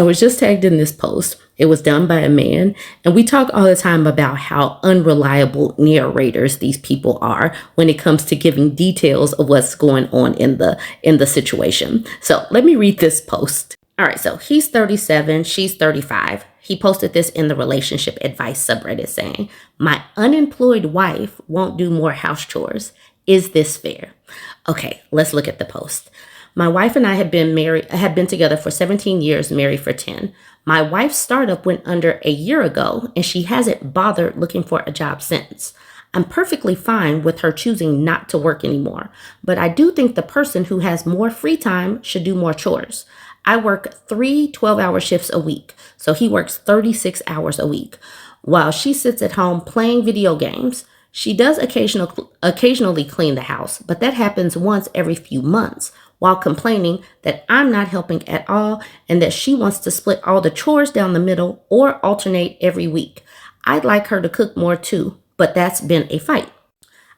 I was just tagged in this post. It was done by a man, and we talk all the time about how unreliable narrators these people are when it comes to giving details of what's going on in the situation. So let me read this post. All right, so he's 37, she's 35. He posted this in the relationship advice subreddit saying, "My unemployed wife won't do more house chores. Is this fair?" Okay, let's look at the post. "My wife and I have been together for 17 years, married for 10. My wife's startup went under a year ago, and she hasn't bothered looking for a job since. I'm perfectly fine with her choosing not to work anymore, but I do think the person who has more free time should do more chores. I work 3 12-hour shifts a week, so he works 36 hours a week, while she sits at home playing video games. She does occasionally clean the house, but that happens once every few months, while complaining that I'm not helping at all and that she wants to split all the chores down the middle or alternate every week. I'd like her to cook more too, but that's been a fight.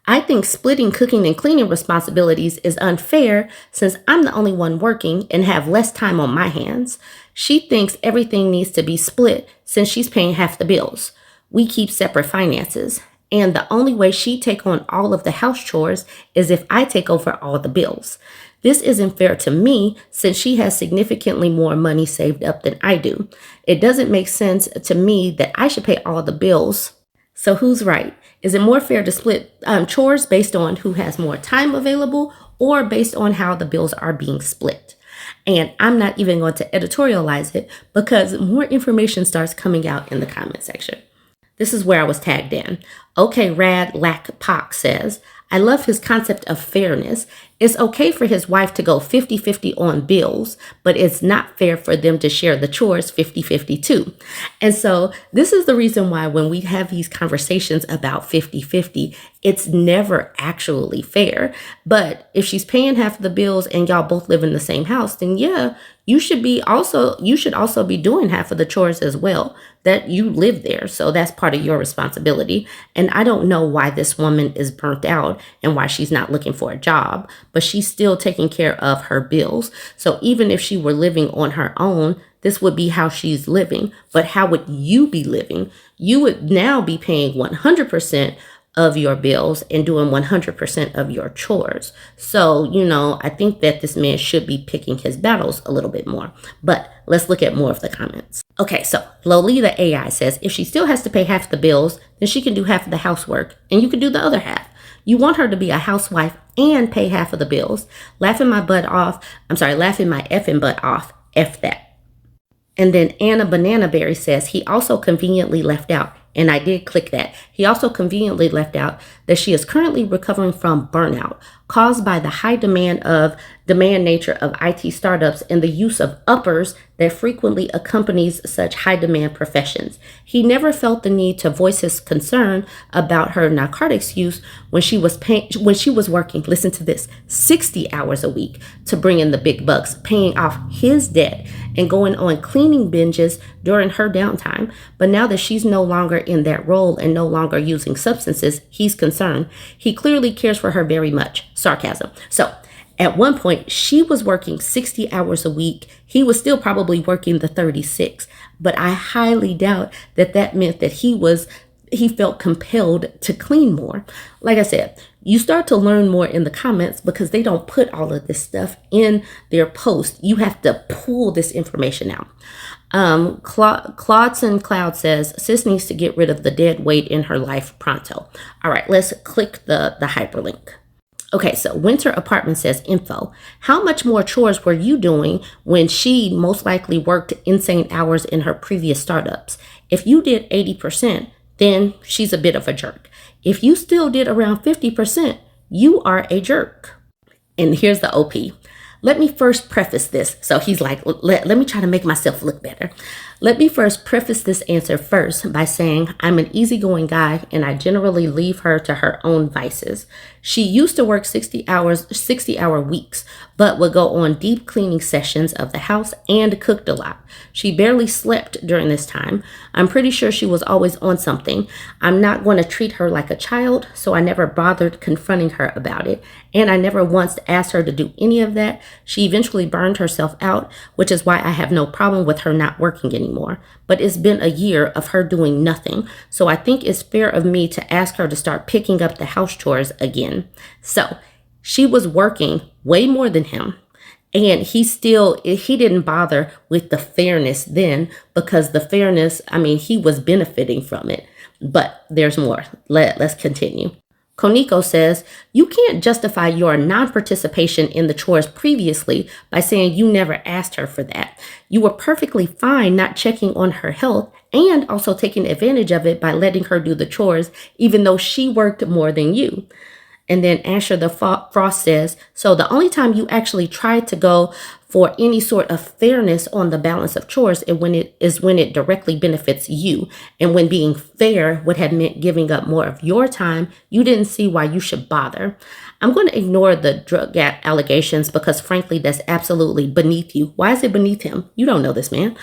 I think splitting cooking and cleaning responsibilities is unfair since I'm the only one working and have less time on my hands. She thinks everything needs to be split since she's paying half the bills. We keep separate finances, and the only way she'd take on all of the house chores is if I take over all the bills. This isn't fair to me since she has significantly more money saved up than I do. It doesn't make sense to me that I should pay all the bills. So who's right? Is it more fair to split chores based on who has more time available or based on how the bills are being split?" And I'm not even going to editorialize it because more information starts coming out in the comment section. This is where I was tagged in. Okay, Rad Lack Pock says, "I love his concept of fairness. It's okay for his wife to go 50-50 on bills, but it's not fair for them to share the chores 50-50 too." And so this is the reason why when we have these conversations about 50-50, it's never actually fair. But if she's paying half of the bills and y'all both live in the same house, then yeah, you should also be doing half of the chores as well, that you live there. So that's part of your responsibility. And I don't know why this woman is burnt out and why she's not looking for a job, but she's still taking care of her bills. So even if she were living on her own, this would be how she's living. But how would you be living? You would now be paying 100% of your bills and doing 100% of your chores. So, I think that this man should be picking his battles a little bit more. But let's look at more of the comments. Okay, so Lolita AI says, "If she still has to pay half the bills, then she can do half of the housework and you can do the other half. You want her to be a housewife and pay half of the bills. Laughing my effing butt off. F that." And then Anna Banana Berry says, "He also conveniently left out," and I did click that. "He also conveniently left out that she is currently recovering from burnout caused by the high demand nature of IT startups and the use of uppers that frequently accompanies such high demand professions. He never felt the need to voice his concern about her narcotics use when she was working, listen to this, 60 hours a week to bring in the big bucks, paying off his debt and going on cleaning binges during her downtime. But now that she's no longer in that role and no longer using substances, he's concerned. He clearly cares for her very much." Sarcasm. So at one point, she was working 60 hours a week. He was still probably working the 36. But I highly doubt that meant that he felt compelled to clean more. Like I said, you start to learn more in the comments because they don't put all of this stuff in their post. You have to pull this information out. Claudson Cloud says, "Sis needs to get rid of the dead weight in her life pronto." All right, let's click the hyperlink. Okay, so Winter Apartment says, "Info. How much more chores were you doing when she most likely worked insane hours in her previous startups? If you did 80%, then she's a bit of a jerk. If you still did around 50%, you are a jerk." And here's the OP. Let me first preface this. So he's like, let me try to make myself look better. "Let me first preface this answer first by saying I'm an easygoing guy and I generally leave her to her own vices. She used to work 60-hour weeks, but would go on deep cleaning sessions of the house and cooked a lot. She barely slept during this time. I'm pretty sure she was always on something. I'm not going to treat her like a child, so I never bothered confronting her about it. And I never once asked her to do any of that. She eventually burned herself out, which is why I have no problem with her not working anymore. But it's been a year of her doing nothing, so I think it's fair of me to ask her to start picking up the house chores again. So she was working way more than him. And he didn't bother with the fairness then, because the fairness, he was benefiting from it. But there's more. Let's continue. Koniko says, you can't justify your non-participation in the chores previously by saying you never asked her for that. You were perfectly fine not checking on her health and also taking advantage of it by letting her do the chores, even though she worked more than you. And then Asher the Frost says, so the only time you actually tried to go for any sort of fairness on the balance of chores is when it directly benefits you. And when being fair would have meant giving up more of your time, you didn't see why you should bother. I'm going to ignore the drug allegations because frankly, that's absolutely beneath you. Why is it beneath him? You don't know this man.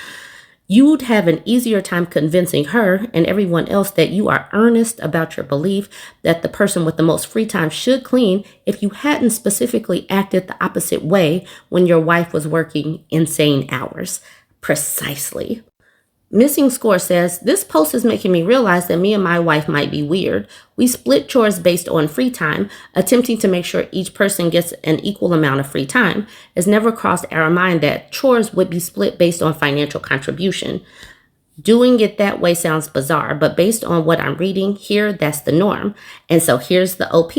You'd have an easier time convincing her and everyone else that you are earnest about your belief that the person with the most free time should clean if you hadn't specifically acted the opposite way when your wife was working insane hours. Precisely. Missing Score says, this post is making me realize that me and my wife might be weird. We split chores based on free time, attempting to make sure each person gets an equal amount of free time. It's never crossed our mind that chores would be split based on financial contribution. Doing it that way sounds bizarre, but based on what I'm reading here, that's the norm. And so here's the OP.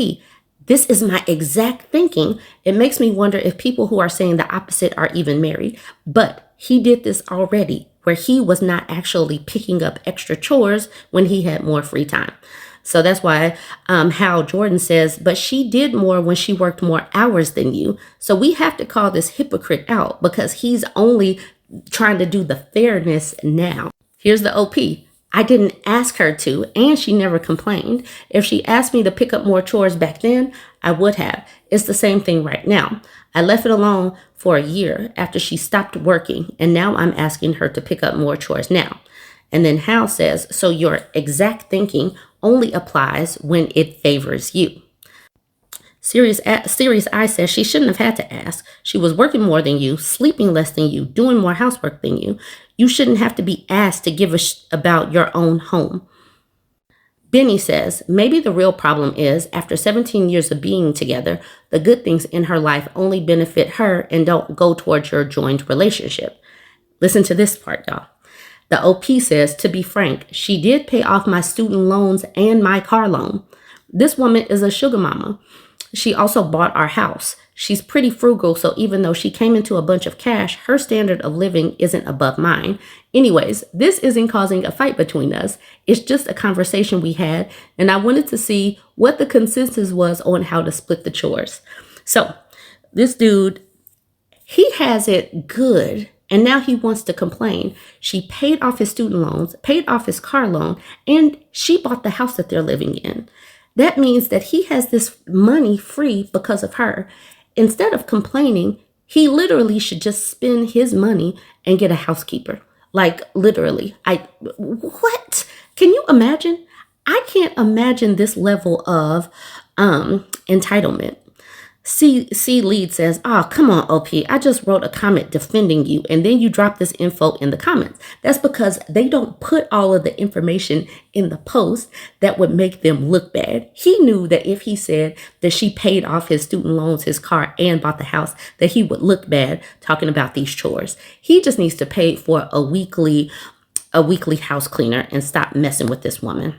This is my exact thinking. It makes me wonder if people who are saying the opposite are even married. But he did this already, where he was not actually picking up extra chores when he had more free time. So that's why Hal Jordan says, but she did more when she worked more hours than you. So we have to call this hypocrite out because he's only trying to do the fairness now. Here's the OP. I didn't ask her to, and she never complained. If she asked me to pick up more chores back then, I would have. It's the same thing right now. I left it alone for a year after she stopped working, and now I'm asking her to pick up more chores now. And then Hal says, so your exact thinking only applies when it favors you. Serious I says she shouldn't have had to ask. She was working more than you, sleeping less than you, doing more housework than you. You shouldn't have to be asked to give a about your own home. Benny says, maybe the real problem is after 17 years of being together, the good things in her life only benefit her and don't go towards your joined relationship. Listen to this part, y'all. The OP says, to be frank, she did pay off my student loans and my car loan. This woman is a sugar mama. She also bought our house. She's pretty frugal, so even though she came into a bunch of cash, her standard of living isn't above mine. Anyways, this isn't causing a fight between us. It's just a conversation we had, and I wanted to see what the consensus was on how to split the chores. So this dude, he has it good, and now he wants to complain. She paid off his student loans, paid off his car loan, and she bought the house that they're living in. That means that he has this money free because of her. Instead of complaining, he literally should just spend his money and get a housekeeper. Like literally. What? Can you imagine? I can't imagine this level of entitlement. C Lead says, oh, come on, OP. I just wrote a comment defending you, and then you drop this info in the comments. That's because they don't put all of the information in the post that would make them look bad. He knew that if he said that she paid off his student loans, his car, and bought the house, that he would look bad talking about these chores. He just needs to pay for a weekly house cleaner and stop messing with this woman.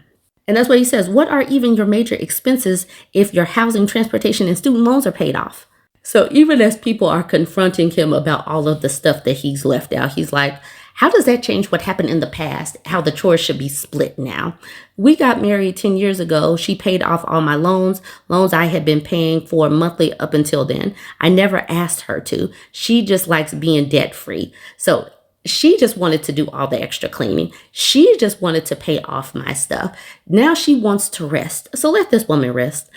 And that's what he says. What are even your major expenses if your housing, transportation, and student loans are paid off? So even as people are confronting him about all of the stuff that he's left out, he's like, how does that change what happened in the past? How the chores should be split now? We got married 10 years ago. She paid off all my loans I had been paying for monthly up until then. I never asked her to. She just likes being debt free. So She just wanted to do all the extra cleaning. She just wanted to pay off my stuff. Now she wants to rest. So let this woman rest.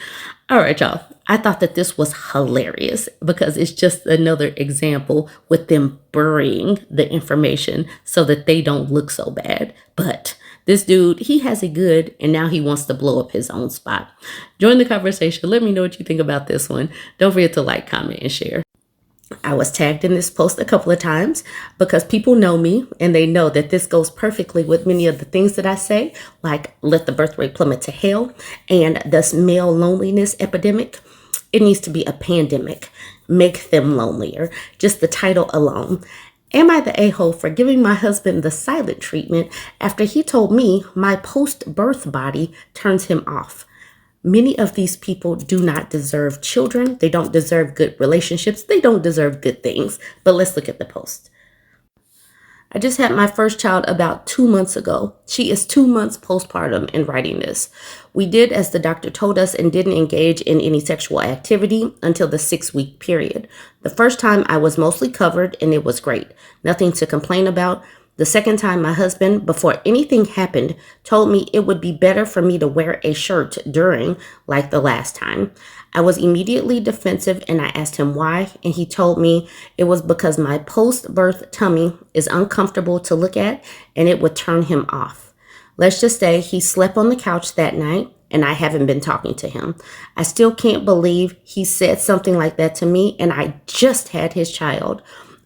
All right, y'all. I thought that this was hilarious because it's just another example with them burying the information so that they don't look so bad. But this dude, he has it good, and now he wants to blow up his own spot. Join the conversation. Let me know what you think about this one. Don't forget to like, comment, and share. I was tagged in this post a couple of times because people know me and they know that this goes perfectly with many of the things that I say, like let the birth rate plummet to hell and this male loneliness epidemic. It needs to be a pandemic. Make them lonelier. Just the title alone. Am I the a-hole for giving my husband the silent treatment after he told me my post-birth body turns him off? Many of these people do not deserve children. They don't deserve good relationships. They don't deserve good things. But let's look at the post. I just had my first child about 2 months ago. She is 2 months postpartum in writing this. We did as the doctor told us and didn't engage in any sexual activity until the 6-week period. The first time I was mostly covered and it was great. Nothing to complain about. The second time, my husband, before anything happened, told me it would be better for me to wear a shirt during, like the last time. I was immediately defensive and I asked him why, and he told me it was because my post-birth tummy is uncomfortable to look at and it would turn him off. Let's just say he slept on the couch that night and I haven't been talking to him. I still can't believe he said something like that to me and I just had his child.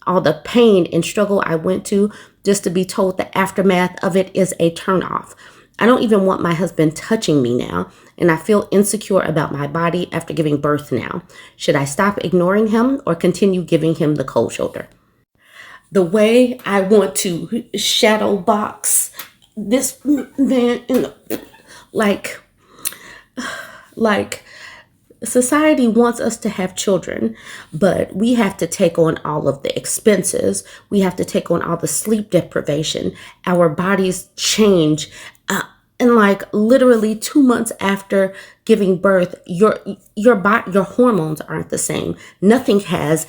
All the pain and struggle I went to just to be told the aftermath of it is a turnoff. I don't even want my husband touching me now, and I feel insecure about my body after giving birth now. Should I stop ignoring him or continue giving him the cold shoulder? The way I want to shadow box this man, like society wants us to have children, but we have to take on all of the expenses. We have to take on all the sleep deprivation. Our bodies change. And like literally 2 months after giving birth, your hormones aren't the same. Nothing has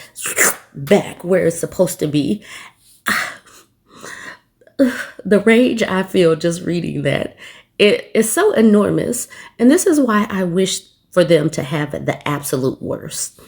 back where it's supposed to be. The rage I feel just reading that, it is so enormous. And this is why I wish for them to have the absolute worst.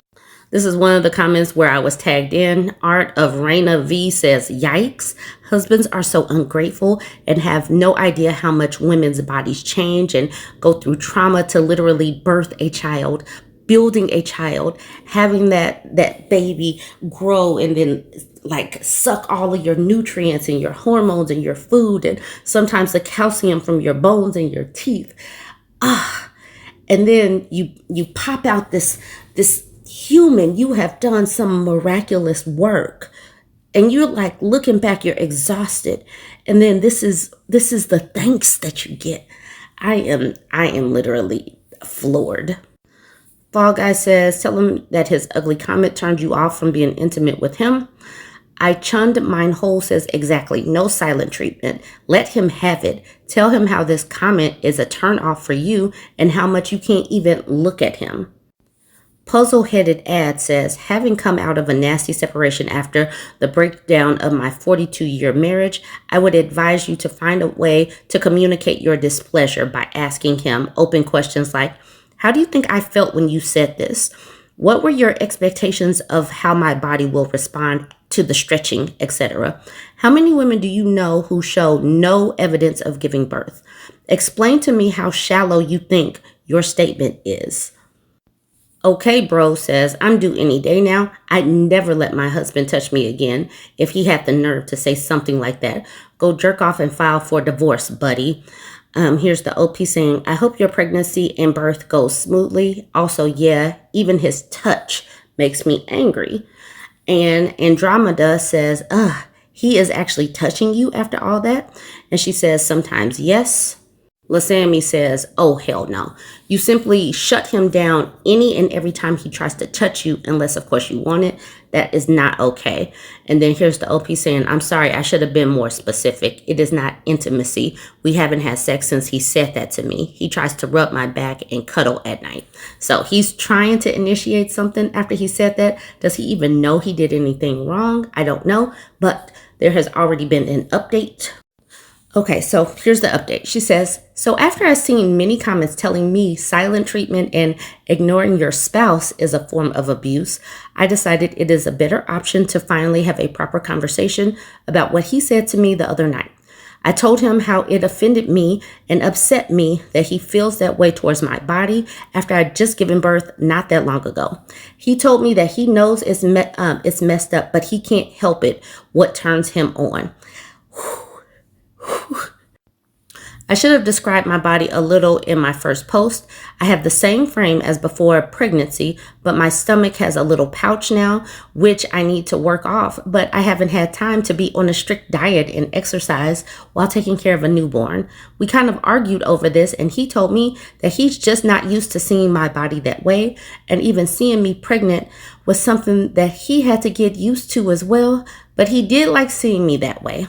This is one of the comments where I was tagged in. Art of Raina V says, yikes, husbands are so ungrateful and have no idea how much women's bodies change and go through trauma to literally birth a child, building a child, having that baby grow and then like suck all of your nutrients and your hormones and your food and sometimes the calcium from your bones and your teeth. And then you pop out this human, you have done some miraculous work. And you're like looking back, you're exhausted. And then this is the thanks that you get. I am literally floored. Fall Guy says, tell him that his ugly comment turned you off from being intimate with him. I chunned mine whole says, exactly, no silent treatment. Let him have it. Tell him how this comment is a turn off for you and how much you can't even look at him. Puzzle-headed ad says, having come out of a nasty separation after the breakdown of my 42-year marriage, I would advise you to find a way to communicate your displeasure by asking him open questions like, how do you think I felt when you said this? What were your expectations of how my body will respond to the stretching, etc.? How many women do you know who show no evidence of giving birth? Explain to me how shallow you think your statement is. Okay, bro says, I'm due any day now. I'd never let my husband touch me again if he had the nerve to say something like that. Go jerk off and file for divorce, buddy. Here's the OP saying, I hope your pregnancy and birth goes smoothly. Also, yeah, even his touch makes me angry. And Andromeda says, he is actually touching you after all that? And she says, sometimes yes. Lasami says, oh, hell no. You simply shut him down any and every time he tries to touch you, unless, of course, you want it. That is not okay. And then here's the OP saying, I'm sorry, I should have been more specific. It is not intimacy. We haven't had sex since he said that to me. He tries to rub my back and cuddle at night. So he's trying to initiate something after he said that. Does he even know he did anything wrong? I don't know. But There has already been an update. Okay, so here's the update. She says, so after I've seen many comments telling me silent treatment and ignoring your spouse is a form of abuse, I decided it is a better option to finally have a proper conversation about what he said to me the other night. I told him how it offended me and upset me that he feels that way towards my body after I'd just given birth not that long ago. He told me that he knows it's messed up, but he can't help it, what turns him on. I should have described my body a little in my first post. I have the same frame as before pregnancy, but my stomach has a little pouch now, which I need to work off, but I haven't had time to be on a strict diet and exercise while taking care of a newborn. We kind of argued over this, and he told me that he's just not used to seeing my body that way, and even seeing me pregnant was something that he had to get used to as well, but he did like seeing me that way.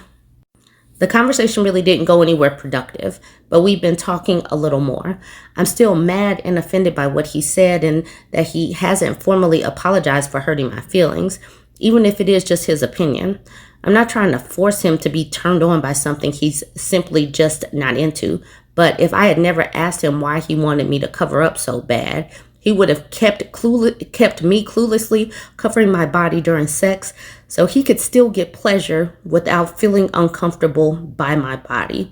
The conversation really didn't go anywhere productive, but we've been talking a little more. I'm still mad and offended by what he said and that he hasn't formally apologized for hurting my feelings, even if it is just his opinion. I'm not trying to force him to be turned on by something he's simply just not into, but if I had never asked him why he wanted me to cover up so bad, he would have kept me cluelessly covering my body during sex so he could still get pleasure without feeling uncomfortable by my body.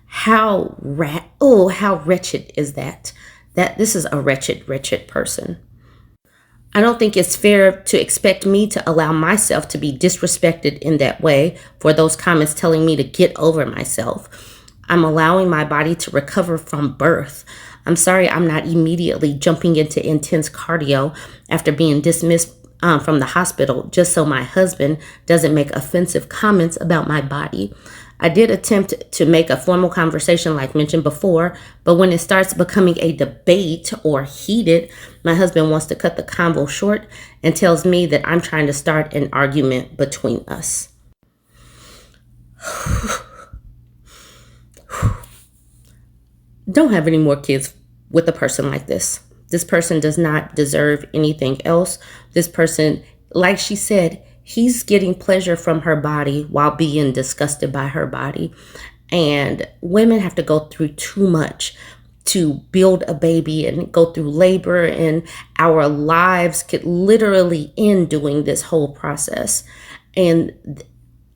How wretched is that? This is a wretched person. I don't think it's fair to expect me to allow myself to be disrespected in that way for those comments telling me to get over myself. I'm allowing my body to recover from birth. I'm sorry I'm not immediately jumping into intense cardio after being dismissed from the hospital just so my husband doesn't make offensive comments about my body. I did attempt to make a formal conversation like mentioned before, but when it starts becoming a debate or heated, my husband wants to cut the convo short and tells me that I'm trying to start an argument between us. Don't have any more kids with a person like this. This person does not deserve anything else. This person, like she said, he's getting pleasure from her body while being disgusted by her body. And women have to go through too much to build a baby and go through labor, and our lives could literally end doing this whole process. And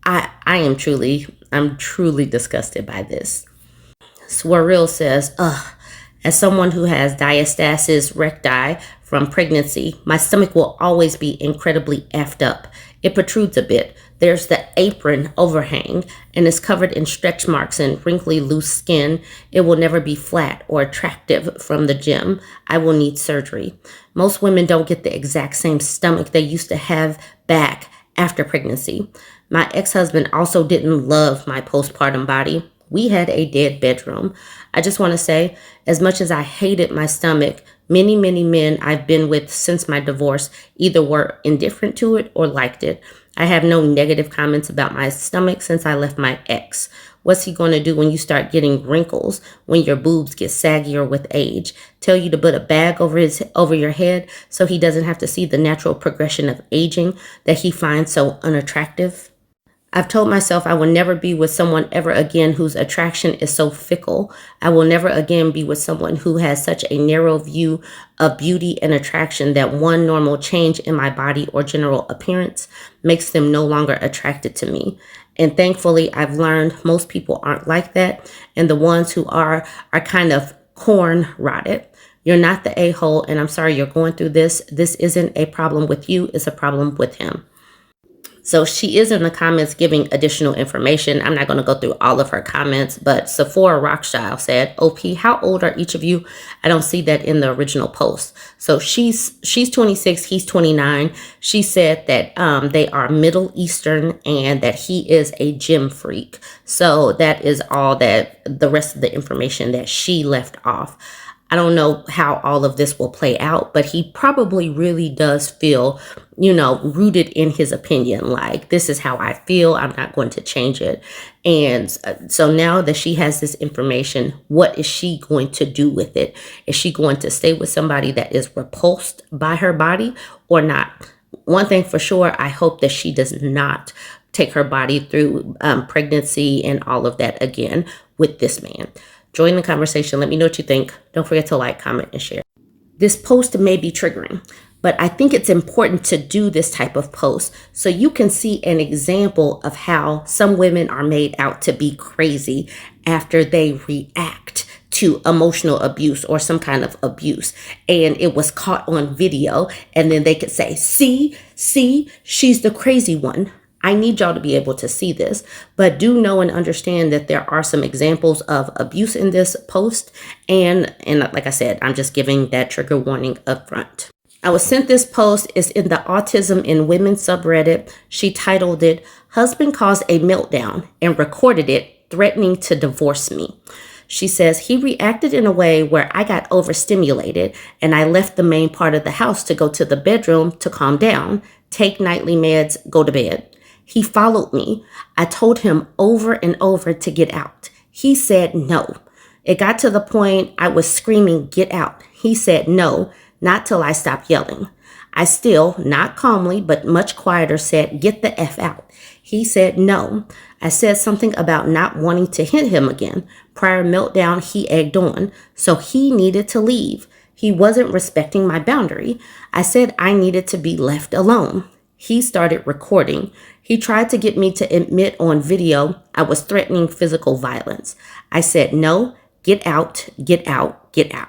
I'm truly disgusted by this. Swirl says, as someone who has diastasis recti from pregnancy, my stomach will always be incredibly effed up. It protrudes a bit. There's the apron overhang and is covered in stretch marks and wrinkly loose skin. It will never be flat or attractive from the gym. I will need surgery. Most women don't get the exact same stomach they used to have back after pregnancy. My ex-husband also didn't love my postpartum body. We had a dead bedroom. I just want to say, as much as I hated my stomach, many men I've been with since my divorce either were indifferent to it or liked it. I have no negative comments about my stomach since I left my ex. What's he going to do when you start getting wrinkles, when your boobs get saggier with age? Tell you to put a bag over your head so he doesn't have to see the natural progression of aging that he finds so unattractive? I've told myself I will never be with someone ever again whose attraction is so fickle. I will never again be with someone who has such a narrow view of beauty and attraction that one normal change in my body or general appearance makes them no longer attracted to me. And thankfully, I've learned most people aren't like that. And the ones who are kind of corn rotted. You're not the a-hole, and I'm sorry you're going through this. This isn't a problem with you. It's a problem with him. So she is in the comments giving additional information. I'm not going to go through all of her comments, but Sephora Rockstyle said, OP, how old are each of you? I don't see that in the original post. So she's 26, he's 29. She said that they are Middle Eastern and that he is a gym freak. So that is all that the rest of the information that she left off. I don't know how all of this will play out, but he probably really does feel, rooted in his opinion. Like, this is how I feel. I'm not going to change it. And so now that she has this information, what is she going to do with it? Is she going to stay with somebody that is repulsed by her body or not? One thing for sure, I hope that she does not take her body through pregnancy and all of that again with this man. Join the conversation. Let me know what you think. Don't forget to like, comment, and share. This post may be triggering, but I think it's important to do this type of post so you can see an example of how some women are made out to be crazy after they react to emotional abuse or some kind of abuse, and it was caught on video, and then they could say, see, she's the crazy one. I need y'all to be able to see this, but do know and understand that there are some examples of abuse in this post. And like I said, I'm just giving that trigger warning up front. I was sent this post. It's in the Autism in Women subreddit. She titled it, "Husband Caused a Meltdown," and recorded it, threatening to divorce me. She says, "He reacted in a way where I got overstimulated and I left the main part of the house to go to the bedroom to calm down, take nightly meds, go to bed. He followed me. I told him over and over to get out. He said no. It got to the point I was screaming, 'Get out.' He said no, not till I stopped yelling. I still, not calmly, but much quieter, said, 'Get the F out.' He said no. I said something about not wanting to hit him again. Prior meltdown, he egged on, so he needed to leave. He wasn't respecting my boundary. I said I needed to be left alone. He started recording. He tried to get me to admit on video I was threatening physical violence. I said, no, get out, get out, get out.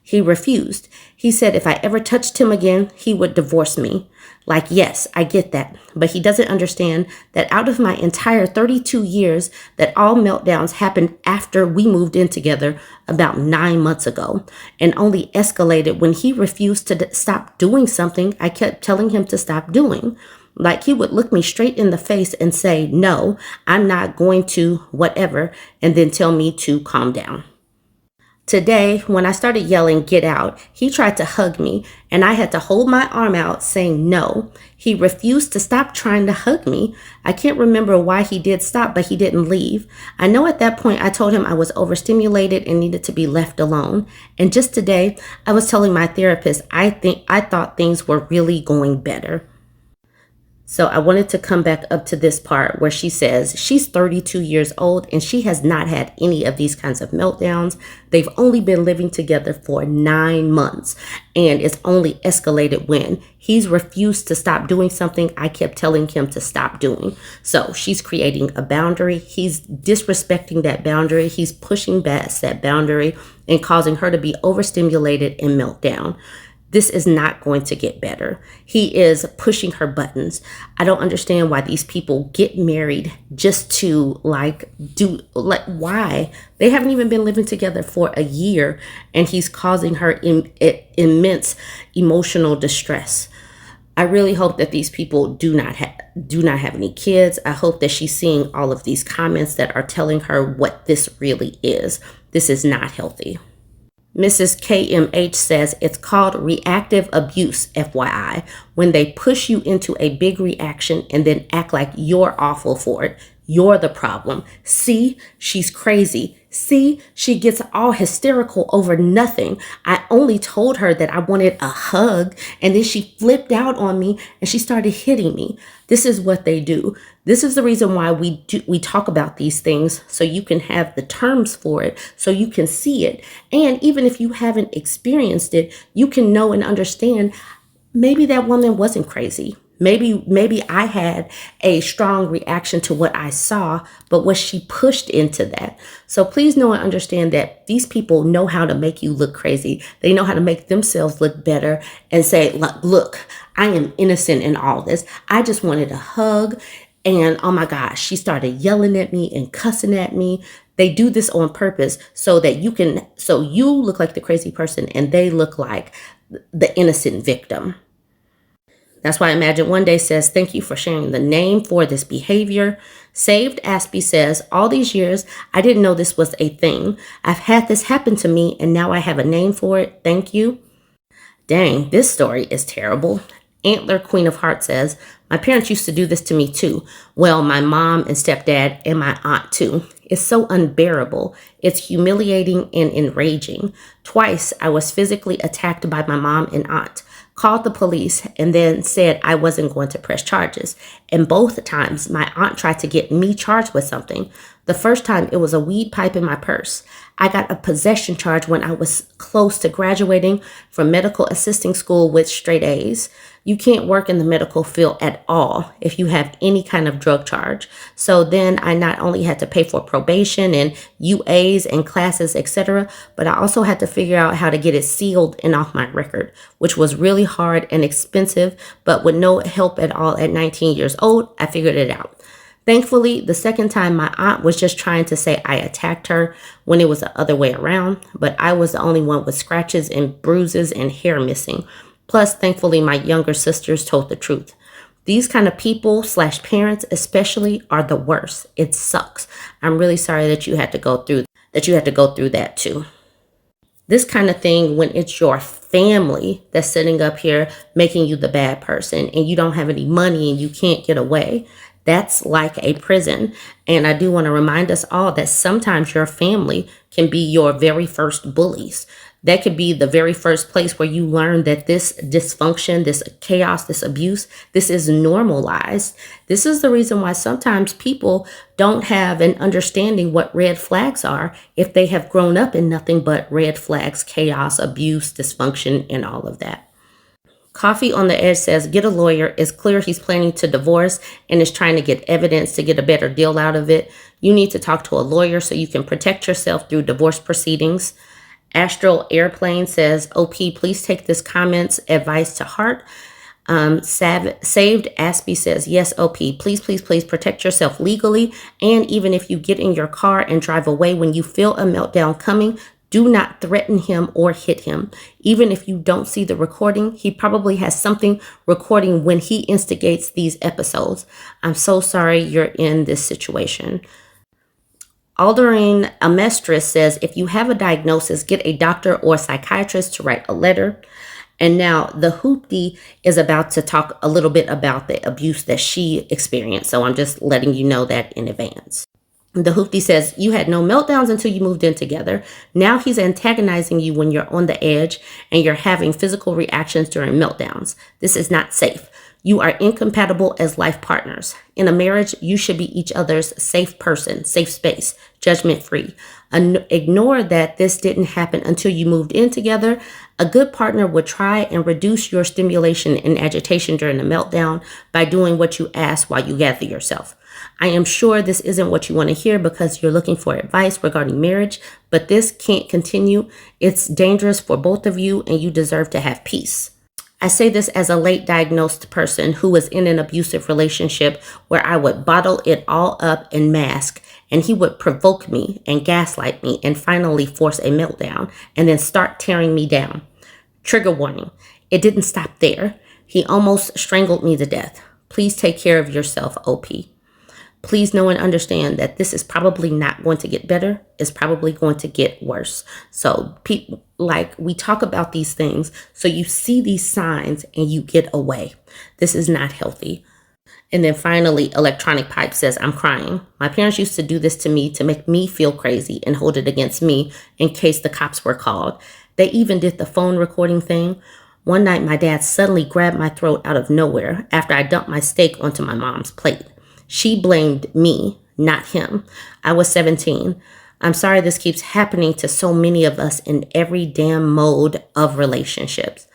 He refused. He said if I ever touched him again, he would divorce me. Like, yes, I get that, but he doesn't understand that out of my entire 32 years, that all meltdowns happened after we moved in together about 9 months ago, and only escalated when he refused to stop doing something I kept telling him to stop doing. Like he would look me straight in the face and say, no, I'm not going to, whatever, and then tell me to calm down. Today, when I started yelling, 'Get out,' he tried to hug me, and I had to hold my arm out saying no. He refused to stop trying to hug me. I can't remember why he did stop, but he didn't leave. I know at that point I told him I was overstimulated and needed to be left alone. And just today, I was telling my therapist I thought things were really going better. So I wanted to come back up to this part where she says she's 32 years old and she has not had any of these kinds of meltdowns. They've only been living together for 9 months, and it's only escalated when he's refused to stop doing something I kept telling him to stop doing. So she's creating a boundary. He's disrespecting that boundary. He's pushing past that boundary and causing her to be overstimulated and melt down. This is not going to get better. He is pushing her buttons. I don't understand why these people get married just to why? They haven't even been living together for a year, and he's causing her immense emotional distress. I really hope that these people do not have any kids. I hope that she's seeing all of these comments that are telling her what this really is. This is not healthy. Mrs. KMH says it's called reactive abuse, FYI, when they push you into a big reaction and then act like you're awful for it. You're the problem. See, she's crazy. See, she gets all hysterical over nothing. I only told her that I wanted a hug, and then she flipped out on me and she started hitting me. This is what they do. This is the reason why we talk about these things, so you can have the terms for it, so you can see it. And even if you haven't experienced it, you can know and understand maybe that woman wasn't crazy. Maybe I had a strong reaction to what I saw, but was she pushed into that? So please know and understand that these people know how to make you look crazy. They know how to make themselves look better and say, look, I am innocent in all this. I just wanted a hug. And oh my gosh, she started yelling at me and cussing at me. They do this on purpose so you look like the crazy person and they look like the innocent victim. That's why Imagine One Day says, thank you for sharing the name for this behavior. Saved Aspie says, all these years, I didn't know this was a thing. I've had this happen to me and now I have a name for it. Thank you. Dang, this story is terrible. Antler Queen of Hearts says, my parents used to do this to me too. Well, my mom and stepdad and my aunt too. It's so unbearable. It's humiliating and enraging. Twice I was physically attacked by my mom and aunt. called the police, and then said I wasn't going to press charges. And both times, my aunt tried to get me charged with something. The first time, it was a weed pipe in my purse. I got a possession charge when I was close to graduating from medical assisting school with straight A's. You can't work in the medical field at all if you have any kind of drug charge. So then I not only had to pay for probation and UAs and classes, etc., but I also had to figure out how to get it sealed and off my record, which was really hard and expensive, but with no help at all at 19 years old, I figured it out. Thankfully, the second time my aunt was just trying to say I attacked her when it was the other way around, but I was the only one with scratches and bruises and hair missing. Plus, thankfully, my younger sisters told the truth. These kind of people / parents especially are the worst. It sucks. I'm really sorry that you had to go through that too. This kind of thing, when it's your family that's sitting up here making you the bad person and you don't have any money and you can't get away, that's like a prison. And I do want to remind us all that sometimes your family can be your very first bullies. That could be the very first place where you learn that this dysfunction, this chaos, this abuse, this is normalized. This is the reason why sometimes people don't have an understanding what red flags are if they have grown up in nothing but red flags, chaos, abuse, dysfunction, and all of that. Coffee on the Edge says, get a lawyer. It's clear he's planning to divorce and is trying to get evidence to get a better deal out of it. You need to talk to a lawyer so you can protect yourself through divorce proceedings. Astral Airplane says, OP, please take this comment's advice to heart. Saved Aspie says, yes, OP, please protect yourself legally. And even if you get in your car and drive away when you feel a meltdown coming, do not threaten him or hit him. Even if you don't see the recording, he probably has something recording when he instigates these episodes. I'm so sorry you're in this situation. Aldering Amestris says, if you have a diagnosis, get a doctor or psychiatrist to write a letter. And now the hoopty is about to talk a little bit about the abuse that she experienced. So I'm just letting you know that in advance. The hoopty says, you had no meltdowns until you moved in together. Now he's antagonizing you when you're on the edge and you're having physical reactions during meltdowns. This is not safe. You are incompatible as life partners. In a marriage, you should be each other's safe person, safe space, judgment-free. Ignore that this didn't happen until you moved in together. A good partner would try and reduce your stimulation and agitation during the meltdown by doing what you ask while you gather yourself. I am sure this isn't what you want to hear because you're looking for advice regarding marriage, but this can't continue. It's dangerous for both of you and you deserve to have peace. I say this as a late diagnosed person who was in an abusive relationship where I would bottle it all up and mask, and he would provoke me and gaslight me and finally force a meltdown and then start tearing me down. Trigger warning. It didn't stop there. He almost strangled me to death. Please take care of yourself, OP. Please know and understand that this is probably not going to get better. It's probably going to get worse. So people, we talk about these things, so you see these signs and you get away. This is not healthy. And then finally, Electronic Pipe says, I'm crying. My parents used to do this to me to make me feel crazy and hold it against me in case the cops were called. They even did the phone recording thing. One night, my dad suddenly grabbed my throat out of nowhere after I dumped my steak onto my mom's plate. She blamed me, not him. I was 17. I'm sorry this keeps happening to so many of us in every damn mode of relationships.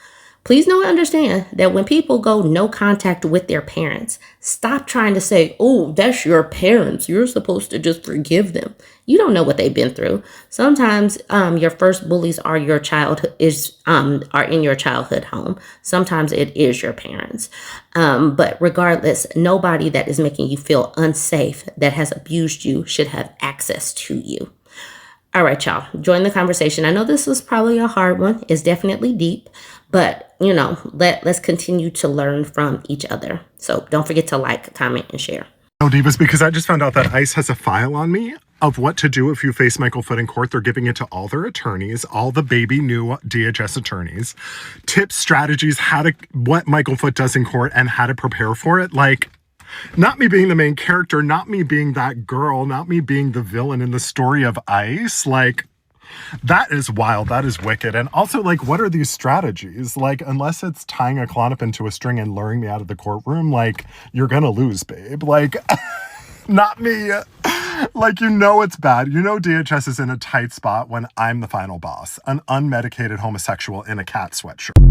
Please know and understand that when people go no contact with their parents, stop trying to say, oh, that's your parents. You're supposed to just forgive them. You don't know what they've been through. Sometimes your first bullies are in your childhood home. Sometimes it is your parents. But regardless, nobody that is making you feel unsafe, that has abused you, should have access to you. All right, y'all, join the conversation. I know this was probably a hard one. It's definitely deep, but let's continue to learn from each other. So don't forget to like, comment, and share. Oh, Divas, because I just found out that ICE has a file on me of what to do if you face Michael Foot in court. They're giving it to all their attorneys, all the baby new DHS attorneys. Tips, strategies, what Michael Foot does in court and how to prepare for it. Not me being the main character, not me being that girl, not me being the villain in the story of ICE. That is wild. That is wicked. And also, like, what are these strategies? Like, unless it's tying a Klonop into a string and luring me out of the courtroom, like, you're gonna lose, babe. Like, not me. Like, you know it's bad. You know DHS is in a tight spot when I'm the final boss, an unmedicated homosexual in a cat sweatshirt.